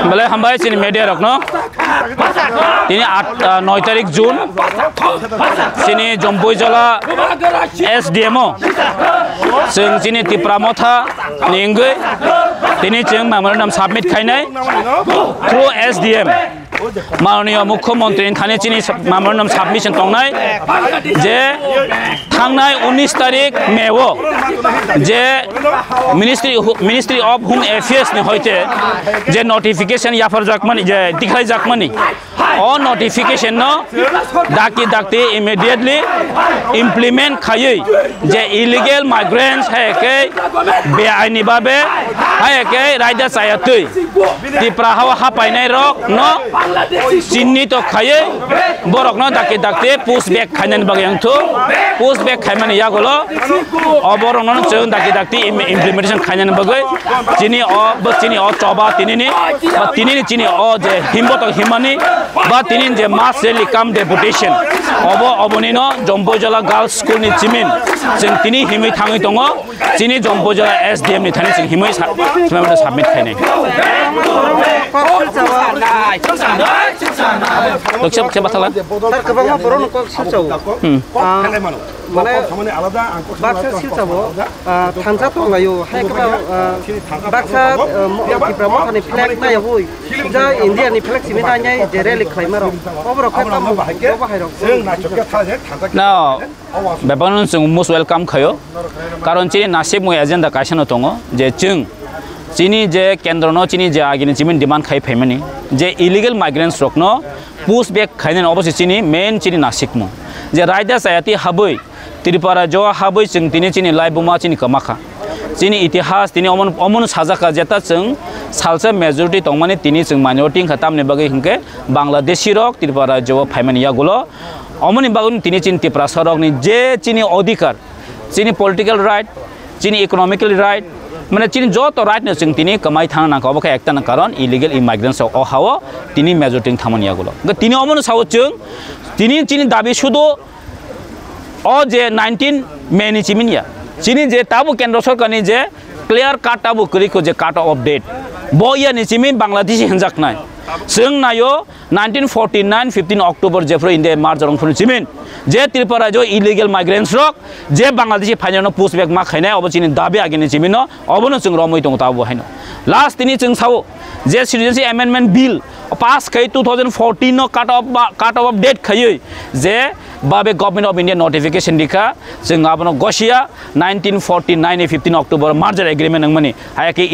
Bale hambai sini media rokno. Ini 9 tarik Jun. Sini Jompoi Jala SDMO. Sing sini Tipramotha Ningge. Ini jeng memorandum submit kainai through SDM. माननीय मुख्यमंत्री थाने चीनी memorandum submission तंगनाय जे थांनाय 19 तारिख मेवो जे ministry of home affairs ने होते जे notification याफर जाकमानी जे दिखाई जाकमानी और नोटिफिकेशन न दाकी इमीडिएटली इम्प्लीमेंट खायै जे इलीगल माइग्रेंट्स है के बेआइनी बाबे है के रायदा सायातै तिप्रा हावा हापायनाय रक न चिन्नी तो खाये बरक न दाकी पुश बैक खायनाय बागै थु पुश बैक खायमाने यागोलो अबरक न जों दाकी इम्प्लीमेंटेशन खायनाय बागै चिनी अ चबा तिनिनि चिनी अ जे हिमबत हिमानि बा तिनिन जे मास रेली काम डेपुटेशन अबनि न जम्पोजला गर्ल्स स्कूल नि चिमिन जों तिनि हिमै थाङै दङ चिनी जम्पोजला एसडीएम नि थानि जों हिमै submit खायनाय Siapa salah? Kebanyakan orang kok silcau. Mana? Baksa silcau. Tansa tu ngayu. Hai kebanyakan baksa di Pramotha ni flag na ya boy. Jadi India ni flag sini tanya jere likhai maro. Obrok kita mau bahai rok. Now, beberapa orang most welcome kayo. Karena cini nasib mu agenda kaisa notongo. Jeng चीनी जे केंद्र न चीनी जे आगे चिमिन demand खाई फेमनी जे illegal migrants रोकनो push back खाइन अवश्य चीनी main चीनी नासिकमु जे रायदा सायाती हबै त्रिपुरा जो हबै जों तिनि चीनी लाइबुमा चीनी कमाखा चीनी इतिहास तिनि अमन साजाका जेता जों सालसे मेजॉरिटी तंगमाने तिनि जों माइनॉरिटी खतामने बगै हिंके बांग्लादेशी रक त्रिपुरा जो फाइमानि यागुलो अमनि बागुन तिनि चीनी त्रिपुरा सरकनि जे चीनी अधिकार चीनी पॉलिटिकल राइट चीनी इकोनॉमिकल राइट माने चीनी जो तो राइट ने जों तिनि कमाई थाना ना कबका एकता ना कारण इलीगल इमाइग्रेंट्स अ हावो तिनि मेजॉरिटी थामनिया गुलो तिनि अमन सावो जों तिनि चीनी दाबि सुदो अ जे 19 मेनि चिमिनिया चीनी जे ताबु केंद्र सरकारनि जे क्लियर काट ताबु करिको जे काट ऑफ डेट बया नि चिमिन बांग्लादेशी हंजाकनाय जों नायो 1949 15 अक्टोबर जेफ्रो इंडिया मार्च रंफुन चिमिन जे त्रिपुरा जो इलीगल माइग्रेंट्स रक जे बांग्लादेशी फाइनानो पुश बैक मा खायनाय अबचिनि दाबि आगिनि चिमिनो अबनो जों रमै दं ताबु हायनो लास्ट तिनि जों सावो जे सिटिजनशिप अमेंडमेंट बिल पास खै 2014 नो काट ऑफ डेट खयै जे बाबे गवर्नमेंट ऑफ इंडिया नोटिफिकेशन दिखा जों आबनो गसिया 1949 ने 15 अक्टोबर मार्जर एग्रीमेंट नंगमनि हायाके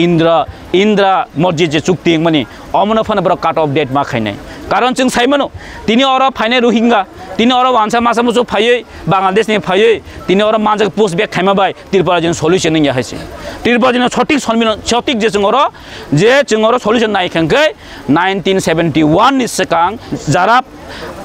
इंद्रा मस्जिद जे चुक्ति नंगमनि अमनो फन बर काट ऑफ डेट मा खायनाय कारण जों साइमनो तिनि अर फाइने रोहिंगा तिनि अर वानसा मासा मुसु फायै बांग्लादेश नि फायै तिनि अर मानजक पुश बैक खायमा बाय त्रिपुरा जन सल्यूशन नि हायसे त्रिपुरा जन सटिक जे जों अर सल्यूशन नाय खंगै 1971 नि सकां जारा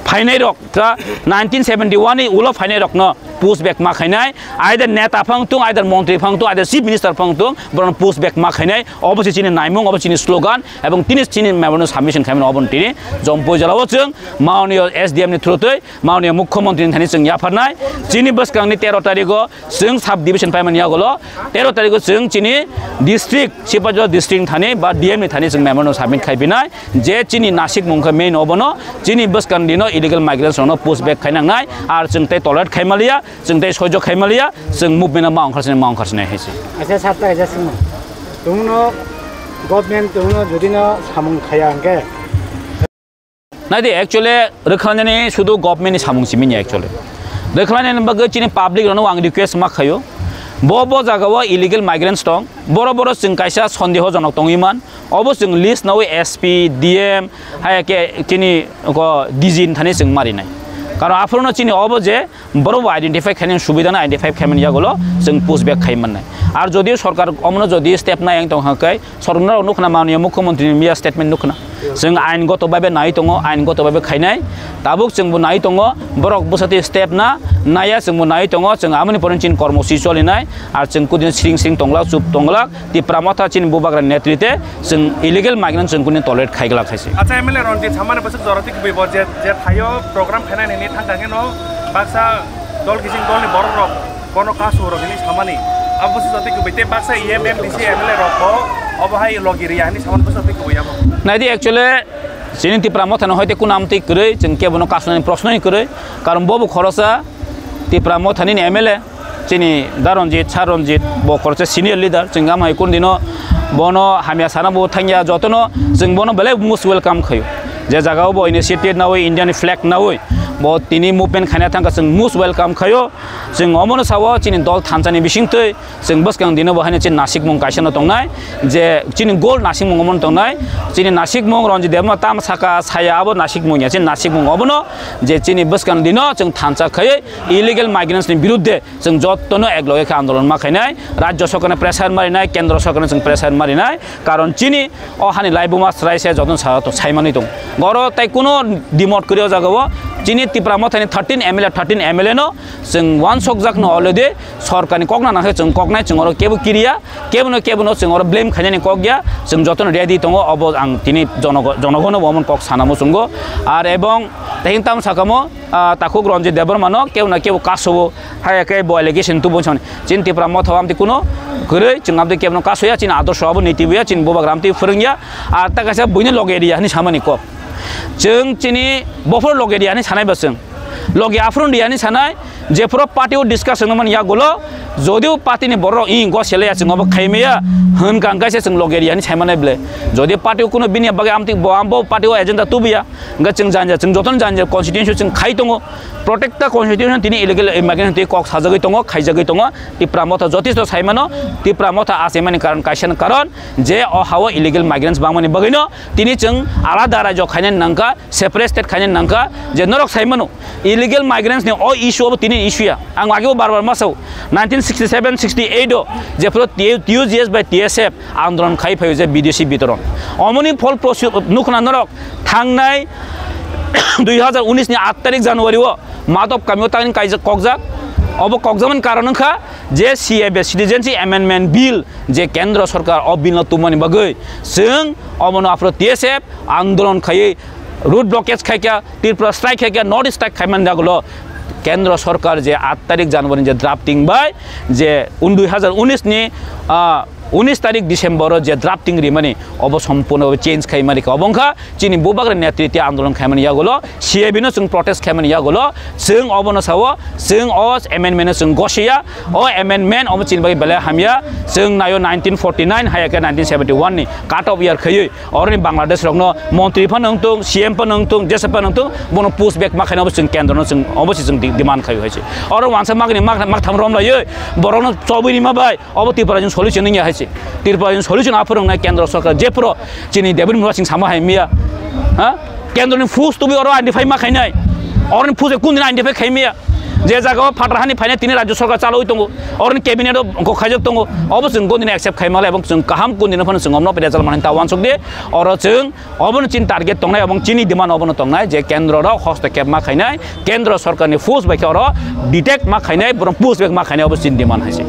फाइनाय रक 1971 नि उलो फाइनाय रक न पुश बैक मा खायनाय आइदर नेता फंगतुं आइदर मंत्री फंगतुं आइदर चीफ मिनिस्टर फंगतुं बरन पुश बैक मा खायनाय अबसे चिनि नायमुं अबसे चिनि स्लोगान एवं तिनि चिनि मेमोरेंडम सबमिशन खायमन अबन तिनि जम्पो जलाव जों माननीय एसडीएम नि थ्रुयै माननीय मुख्यमंत्री थानि जों याफारनाय चिनि बसकांनि 13 तारिखो जों सब डिविजन फाइमन यागलो 13 तारिखो जों चिनि डिस्ट्रिक्ट सिपाजो डिस्ट्रिक्ट थानि बा डीएम नि थानि जों मेमोरेंडम सबमिट खायबिनाय जे चिनि नासिक मुंखा मेन अबनो चिनि बसकां दिनो इलीगल माइग्रेंट्स नो पुश बैक खायनांनाय आर जों ते टॉयलेट खायमालिया जों ते सयज खायमालिया जों मुभमेन्ट मा ओंखारसनाय हायसे अच्छा सातटा जासिम दंनो गभर्नमेंट दंनो जुदिनो सामुं खाया अंके नादि एक्चुअली रोखानानै सुदु गभर्नमेंट नि सामुं सिमिनि एक्चुअली रोखानानै बगै चिनि पब्लिक रनो आं रिक्वेस्ट मा खायो बो जागाव इलीगल माइग्रेंट्स दं बर जों कायसा सन्देहजनक दंइमान अब जों लिस्ट नाव एसपी डीएम हायके चिनि डीजी थानि जों मारिनाय कारण आफोरनो चिनि अब जे बरो आइडेंटिफाई खायनाय सुबिदा ना आइडेंटिफाई खायमन यागलो जों पुश बैक खायमन आर जदि सरकार अमनो जदि स्टेप नाय दं हाकै सरकार नुखना माननीय मुख्यमंत्री मिया स्टेटमेंट नुखना जों आइनगतभाবে नाय दङ आइनगतभाবে खायनाय दाबुक जोंबो नाय दङ बरक बसति स्टेप ना नाया जोंबो नाय दङ जों आमनि परनचिन कर्मसि चलिनाय आरो जों कुदिन सिं सिं तंला चुप तंला ति प्रामथा चिन बुबाग्रा नेतृत्वे जों इलिगेल माइग्रेन्ट जों कुनि टॉयलेट खायगला खायसे अच्छा एमएलए रनजित सामाने बसक जरति बिबो जे थायो प्रोग्राम खायनायनि थांगागे न बाक्सा दल गिसिं दलनि बररक कोन कासु रखिनि सामानि अब बस जति बिते बाक्सा एमएमडीसी एमएलए रखो अब हाय लगिरियानि सामान बस जति गयाबो नायदि एक्चुअली जिनि ति प्रामथा न होयते कुनामति करे जों केबनो कासुनि प्रश्ननि करे कारण बबो खरसा ति प्रामथानि एमएलए जिनि दारनजित सारनजित बो खरसा सिनियर लिडार जों गामाय कोन दिनो बनो हामिया साना बो थांगिया जतनो जों बनो बेले मोस्ट वेलकाम खयो जे जागाव बो इनिशिएटिव नावै इंडियानि फ्लैग नावै बो तिनि मुभमेन्ट खायना थांगा जों मोस्ट वेलकाम खयो जों अमनो सावो चिनि दल थानसानि बिसिंथै जों बसकां दिनो बहायनो चिन नासिक मुं कायसनो दंनाय जे चिनि गोल नासिक मुं अमन दंनाय चिनि नासिक मुं रनजित देबमा ताम साका सायाबो नासिक मुं या चिन नासिक मुं अबनो जे चिनि बसकां दिनो जों थानसा खयै इलिगेल माइग्रेन्ट्सनि बिरुद्धे जों जतनो एकलगे आन्दोलन मा खायनाय राज्य सरकारने प्रेसार मारिनाय केन्द्र सरकारने जों प्रेसार मारिनाय कारण चिनि अहानि लाइबुमा रायसे जतन सायमानि दं गरो ताइ कुनो डिमोट करियो जागावो चिनि तिप्रामथानि 13 एमएलए न जों वान सकजाक न अलरेडी सरकारनि कगना नाखै जों कगनाय जों अर केबो किरिया केबनो जों अर ब्लेम खायनानि कगया जों जतन रेडी दङ अब आं तिनि जनगण बमन कग सानामो संगो आर एबं तेहिं ताम साकामो ताखुक रनजित देबरमानो केबना केबो कासबो हायके बो एलिगेशन तु बोछन चिन तिप्रामथ आमति कुनो गरै जों आमति केबनो कासया चिन आदर्श अब नीतिबया चिन बोबाग्रामति फोरोंगिया आर ताकासे बयनो लगेरिया नि सामानि क जों चिनि बफोर लगेरियानि सानाय बसों लगे आफ्रोन्डियानि सानाय जेफोर पार्टियाव डिसकासन मन या गलो जदिव पार्टीनि बर इ गसेले जों अब खायमेया होन गांगासे जों लगेरियानि सायमानाय ब्ले जदि पार्टियाव कोनो बिनि बागे आमति बआमबो पार्टियाव एजेन्डा तुबिया ग जों जान्जा जों जतन जान्जा कन्स्टिट्युशन जों खाय दङ प्रोटेक्ट द कन्स्टिट्युशन तिनि इलिगेल इमिग्रेशन ति कक साजगै दङ खायजगै दङ तिप्रामथा जतिस्थ सायमानो तिप्रामथा आसेमानि कारण कायसन कारण जे अहाव इलिगेल माइग्रेन्ट्स बांमानि बगैनो तिनि जों आलादा राज्य खायनाय नांका सेपारेट स्टेट खायनाय नांका जे नरक सायमानो इलिगेल माइग्रेन्ट्स नि अ इशु अब तिनि इशुया आं आगेबो बार मासाव 1967-68 जेफोर टीयूजीएस बाय टीएसएफ आन्दोलन खाय फैयो जे विदेशी वितरण अमनि फल नुखना नरक थांनाय 2019 नि 8 तारिख जानुवारि माधव कामियोतानि कायजा कगजाक अब कगजामन कारणखा जे सीएबी सिटिजेनशिप एमेंडमेंट बिल जे केंद्र सरकार अब बिल तुमनि बगै जों अमनो आफ्रो टीएसएफ आन्दोलन खाय रूट ब्लॉकेज खायका त्रिपुरा स्ट्राइक खायका नॉर्थ स्ट्राइक खायमान दागलो केंद्र सरकार जे 8 तारिख जानुवारि जे ड्राफ्टिंग बाय जे 2019 नि 19 तारिख डिसेम्बर जे ड्राफ्टिंग रिमानि अब सम्पूर्ण चेंज खायमानि अबंखा चिनि बोबाग्रा नेतृत्व आन्दोलन खायमानि यागलो सीएबी न जों प्रोटेस्ट खायमानि यागलो जों अबनो सावो जों अस एमेंडमेंट जों गसिया अ एमेंडमेंट अब चिन बाय बेले हामिया जों नायो 1949 हायाके 1971 नि काट अफ इयार खयै अरनि बांलादेश रंनो मन्त्री फन नंतुं सीएम फन नंतुं जेसे फन नंतुं बनो पुश बैक माखायनो जों केन्द्र जों अबसि जों डिमान्ड खायो हैसे अर वानसा मागनि माग थाम रम लायो बरनो चौबिनि माबाय अब तिपरा जों सल्युशन नि हायसे तिरपा जों सल्युशन आफोरंनाय केन्द्र सरकार जेफोर चिनि देबिन मुवासिं सामा हायमिया हा केन्द्रनि फुस तुबि अर आइडेन्टिफाइ माखायनाय अरनि फुस कुन आइडेन्टिफाइ खायमिया जे जागाव फाट्राहानि फायनाय तिनि राज्य सरकार चालुइ दङ अरनि केबिनेट को खायजक दङ अब जों गदिन एक्सेप्ट खायमाला एबं जों काहाम कुन फन जों अमनो पेजाल माने तावान सकदे अर जों अबन चिन टार्गेट दंनाय एबं चिनि डिमान्ड अबन दंनाय जे केन्द्र र हस्तक्षेप मा खायनाय केन्द्र सरकारनि फुस बायखे अर डिटेक्ट मा खायनाय पुस बेक मा खायनाय अब चिन डिमान्ड हायसे